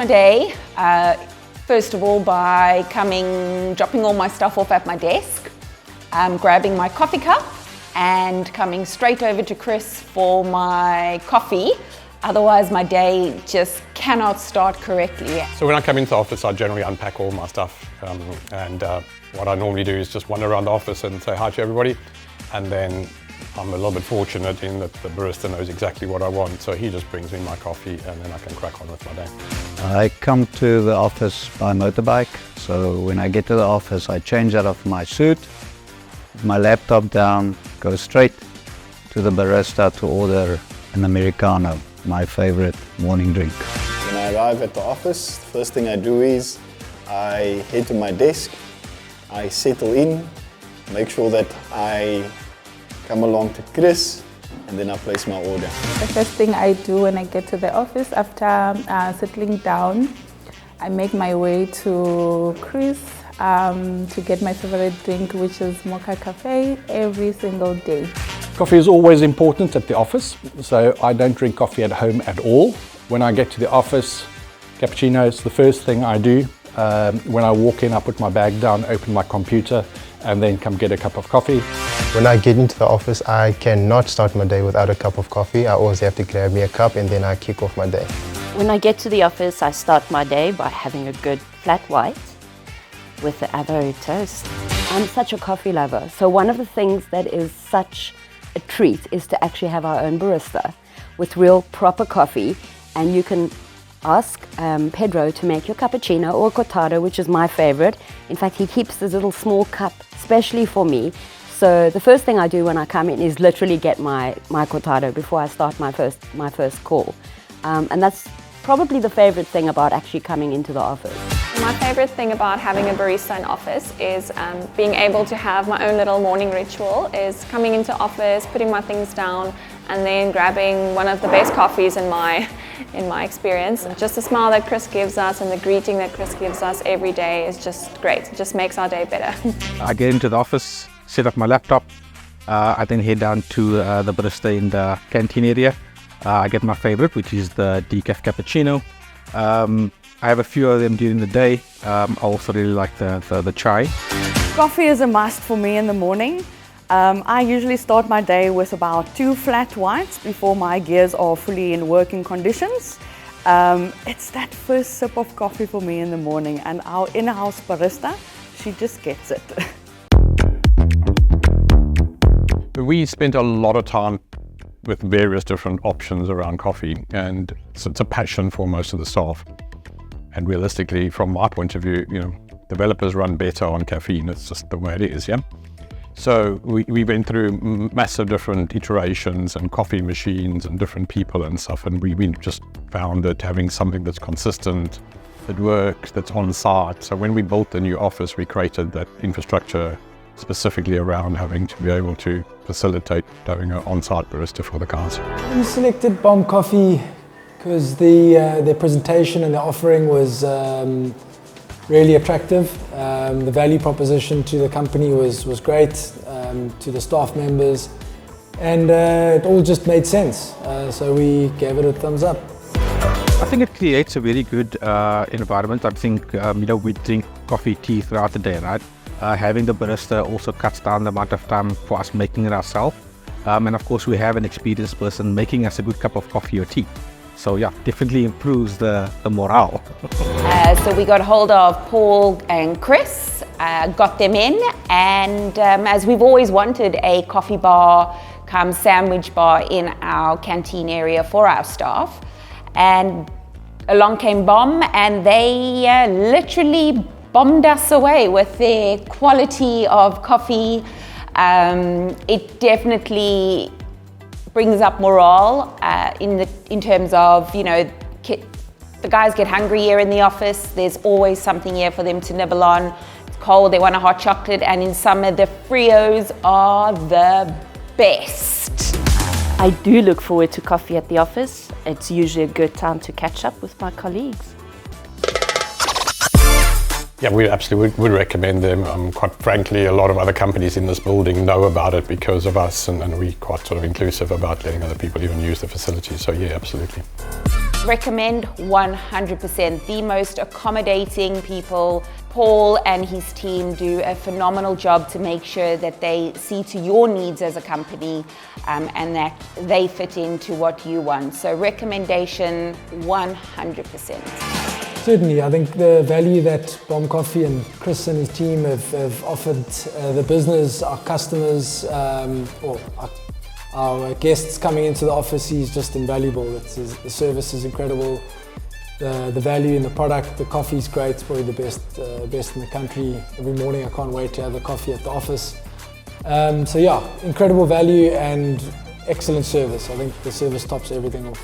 my day, first of all, by dropping all my stuff off at my desk, grabbing my coffee cup and coming straight over to Chris for my coffee. Otherwise, my day just cannot start correctly. So when I come into the office, I generally unpack all my stuff. What I normally do is just wander around the office and say hi to everybody. And then I'm a little bit fortunate in that the barista knows exactly what I want. So he just brings me my coffee and then I can crack on with my day. I come to the office by motorbike. So when I get to the office, I change out of my suit, my laptop down, go straight to the barista to order an Americano, my favorite morning drink. When I arrive at the office, the first thing I do is I head to my desk, I settle in, make sure that I come along to Chris, and then I place my order. The first thing I do when I get to the office after settling down, I make my way to Chris to get my favorite drink, which is mocha cafe, every single day. Coffee is always important at the office, so I don't drink coffee at home at all. When I get to the office, cappuccino is the first thing I do. When I walk in, I put my bag down, open my computer, and then come get a cup of coffee. When I get into the office, I cannot start my day without a cup of coffee. I always have to grab me a cup and then I kick off my day. When I get to the office, I start my day by having a good flat white with the avocado toast. I'm such a coffee lover, so one of the things that is such a treat is to actually have our own barista with real proper coffee, and you can ask Pedro to make your cappuccino or cortado, which is my favorite. In fact, he keeps this little small cup specially for me. So the first thing I do when I come in is literally get my cortado before I start my first call. And that's probably the favorite thing about actually coming into the office. My favorite thing about having a barista in office is being able to have my own little morning ritual, is coming into office, putting my things down, and then grabbing one of the best coffees in my experience. Just the smile that Chris gives us and the greeting that Chris gives us every day is just great. It just makes our day better. I get into the office, set up my laptop, I then head down to the barista in the canteen area. I get my favorite, which is the decaf cappuccino. I have a few of them during the day. I also really like the chai. Coffee is a must for me in the morning. I usually start my day with about 2 flat whites before my gears are fully in working conditions. It's that first sip of coffee for me in the morning, and our in-house barista, she just gets it. We spent a lot of time with various different options around coffee, and so it's a passion for most of the staff. And realistically, from my point of view, developers run better on caffeine. It's just the way it is, yeah? So we went through massive different iterations and coffee machines and different people and stuff, and we just found that having something that's consistent, that works, that's on site. So when we built the new office, we created that infrastructure specifically around having to be able to facilitate having an on-site barista for the guys. We selected BOM Coffee because their presentation and their offering was really attractive. The value proposition to the company was great, to the staff members, and it all just made sense. So we gave it a thumbs up. I think it creates a very good environment. I think we drink coffee, tea throughout the day, right? Having the barista also cuts down the amount of time for us making it ourselves. And of course, we have an experienced person making us a good cup of coffee or tea. So yeah, definitely improves the morale. So we got hold of Paul and Chris, got them in, and as we've always wanted a coffee bar come sandwich bar in our canteen area for our staff. And along came BOM, and they literally bombed us away with their quality of coffee. It definitely brings up morale in terms of, the guys get hungry here in the office. There's always something here for them to nibble on. It's cold, they want a hot chocolate, and in summer the Frios are the best. I do look forward to coffee at the office. It's usually a good time to catch up with my colleagues. Yeah, we absolutely would recommend them. Quite frankly, a lot of other companies in this building know about it because of us, and we're quite sort of inclusive about letting other people even use the facility. So yeah, absolutely. Recommend 100%. The most accommodating people. Paul and his team do a phenomenal job to make sure that they see to your needs as a company and that they fit into what you want. So recommendation 100%. Certainly, I think the value that BOM Coffee and Chris and his team have offered the business, our customers, or our guests coming into the office is just invaluable. The service is incredible. The value in the product, the coffee is great. It's probably the best in the country. Every morning I can't wait to have the coffee at the office. So yeah, incredible value and excellent service. I think the service tops everything off.